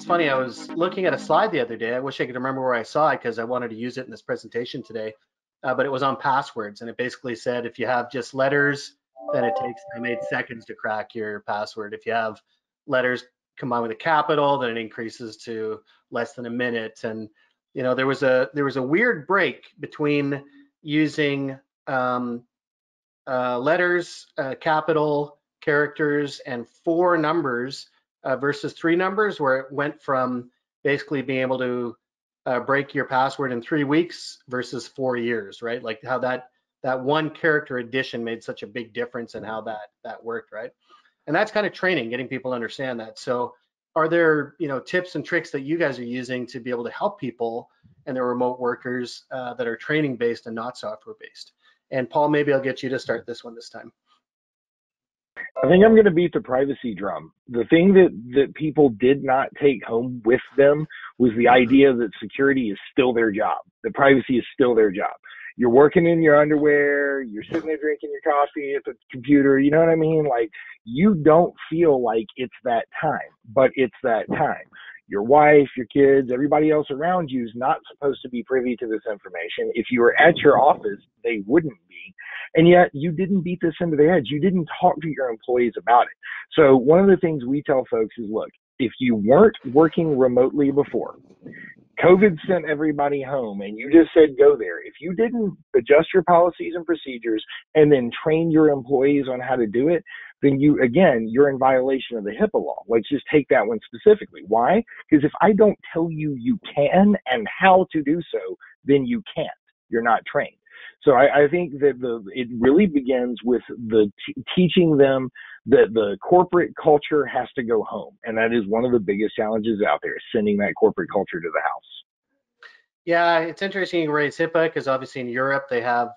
funny. I was looking at a slide the other day. I wish I could remember where I saw it because I wanted to use it in this presentation today. But it was on passwords, and it basically said if you have just letters, then it takes them 8 seconds to crack your password. If you have letters combined with a capital, then it increases to less than a minute. And there was a weird break between using letters, capital, characters, and 4 numbers versus 3 numbers, where it went from basically being able to break your password in 3 weeks versus 4 years, right? Like how that one character addition made such a big difference in how that worked, right? And that's kind of training, getting people to understand that. So are there tips and tricks that you guys are using to be able to help people and their remote workers that are training based and not software based? And Paul, maybe I'll get you to start this one this time. I think I'm going to beat the privacy drum. The thing that people did not take home with them was the idea that security is still their job, that privacy is still their job. You're working in your underwear, you're sitting there drinking your coffee at the computer, you know what I mean? Like, you don't feel like it's that time, but it's that time. Your wife, your kids, everybody else around you is not supposed to be privy to this information. If you were at your office, they wouldn't be. And yet you didn't beat this into their heads. You didn't talk to your employees about it. So one of the things we tell folks is, look, if you weren't working remotely before, COVID sent everybody home and you just said go there. If you didn't adjust your policies and procedures and then train your employees on how to do it, then you're in violation of the HIPAA law. Let's just take that one specifically. Why? Because if I don't tell you you can and how to do so, then you can't. You're not trained. So I think that it really begins with the teaching them that the corporate culture has to go home. And that is one of the biggest challenges out there, is sending that corporate culture to the house. Yeah, it's interesting you raise HIPAA because obviously in Europe they have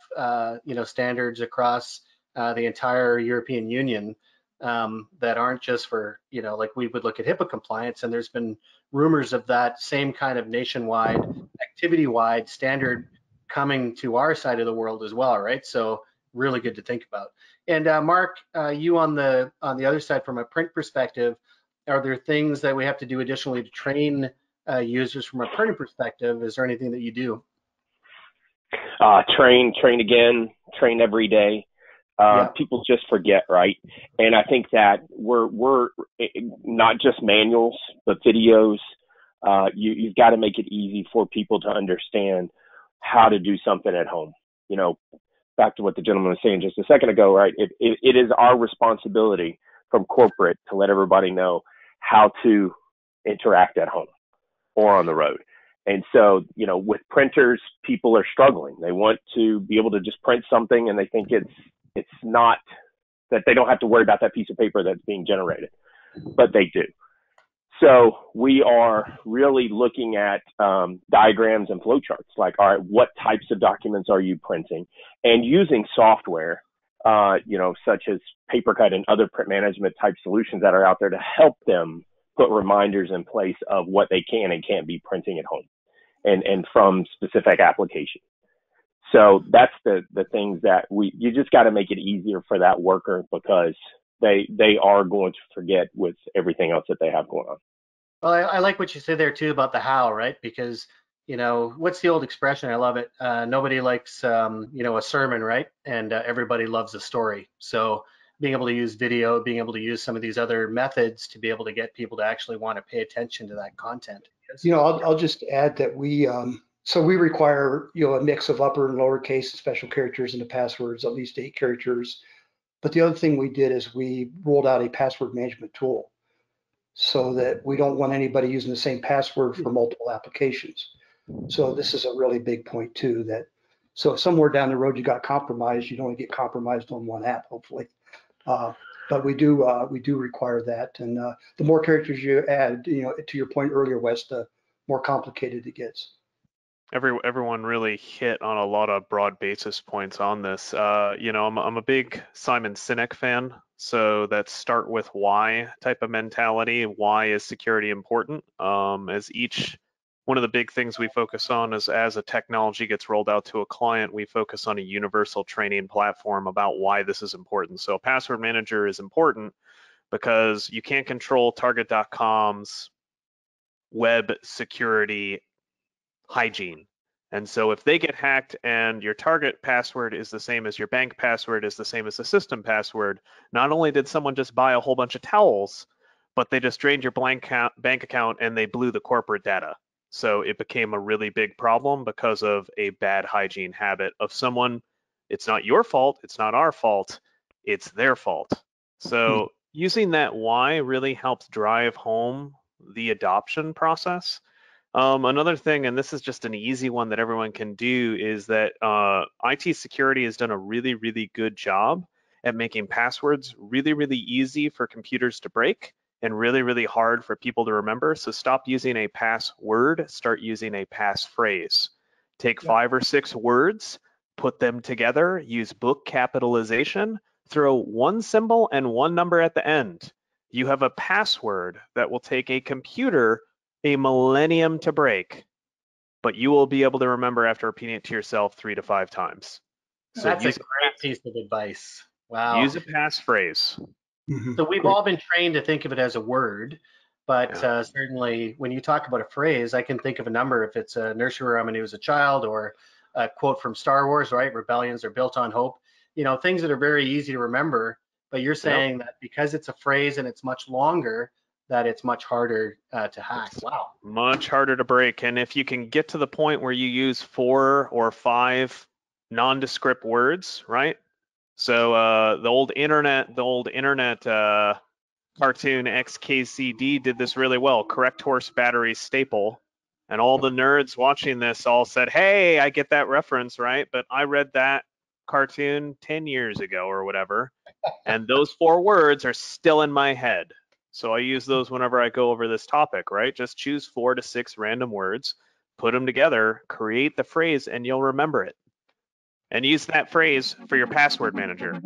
standards across the entire European Union that aren't just for like we would look at HIPAA compliance, and there's been rumors of that same kind of nationwide, activity-wide standard coming to our side of the world as well, right? So really good to think about. And Mark, you on the other side from a print perspective, are there things that we have to do additionally to train users from a printing perspective? Is there anything that you do? Train again, train every day. People just forget, right? And I think that we're not just manuals, but videos. You've got to make it easy for people to understand how to do something at home. Back to what the gentleman was saying just a second ago, right? It is our responsibility from corporate to let everybody know how to interact at home or on the road. And so, with printers, people are struggling. They want to be able to just print something, and they think it's not that they don't have to worry about that piece of paper that's being generated, but they do. So we are really looking at diagrams and flowcharts, like, all right, what types of documents are you printing? And using software, such as PaperCut and other print management type solutions that are out there to help them put reminders in place of what they can and can't be printing at home and from specific applications. So that's the things that you just got to make it easier for that worker, because they are going to forget with everything else that they have going on. Well, I like what you said there too about the how, right? Because, what's the old expression? I love it. Nobody likes, a sermon, right? And everybody loves a story. So being able to use video, being able to use some of these other methods to be able to get people to actually want to pay attention to that content. I'll just add that we require, a mix of upper and lowercase special characters in the passwords, at least 8 characters. But the other thing we did is we rolled out a password management tool, so that we don't want anybody using the same password for multiple applications. So this is a really big point too, so if somewhere down the road you got compromised, you don't only get compromised on one app, hopefully. But we do require that. And the more characters you add, to your point earlier, Wes, the more complicated it gets. Everyone really hit on a lot of broad basis points on this. I'm a big Simon Sinek fan, so that start with why type of mentality. Why is security important? As each one of the big things we focus on is, as a technology gets rolled out to a client, we focus on a universal training platform about why this is important. So a password manager is important because you can't control Target.com's web security hygiene. And so if they get hacked and your target password is the same as your bank password, is the same as the system password, not only did someone just buy a whole bunch of towels, but they just drained your bank account and they blew the corporate data. So it became a really big problem because of a bad hygiene habit of someone. It's not your fault, it's not our fault, it's their fault. So using that why really helps drive home the adoption process. Another thing, and this is just an easy one that everyone can do, is that IT security has done a really, really good job at making passwords really, really easy for computers to break and really, really hard for people to remember. So stop using a password, start using a passphrase. Take 5 or 6 words, put them together, use book capitalization, throw one symbol and one number at the end. You have a password that will take a computer a millennium to break, but you will be able to remember after repeating it to yourself 3 to 5 times. So that's a great piece of advice. Wow. Use a passphrase. So we've all been trained to think of it as a word, but certainly when you talk about a phrase, I can think of a number if it's a nursery rhyme when he was a child, or a quote from Star Wars, right? Rebellions are built on hope. You know, things that are very easy to remember, but you're saying that because it's a phrase and it's much longer, that it's much harder to hack. Wow. Much harder to break. And if you can get to the point where you use 4 or 5 nondescript words, right? So the old internet cartoon XKCD did this really well. Correct horse battery staple. And all the nerds watching this all said, hey, I get that reference, right? But I read that cartoon 10 years ago or whatever. And those 4 words are still in my head. So I use those whenever I go over this topic, right? Just choose 4 to 6 random words, put them together, create the phrase, and you'll remember it. And use that phrase for your password manager.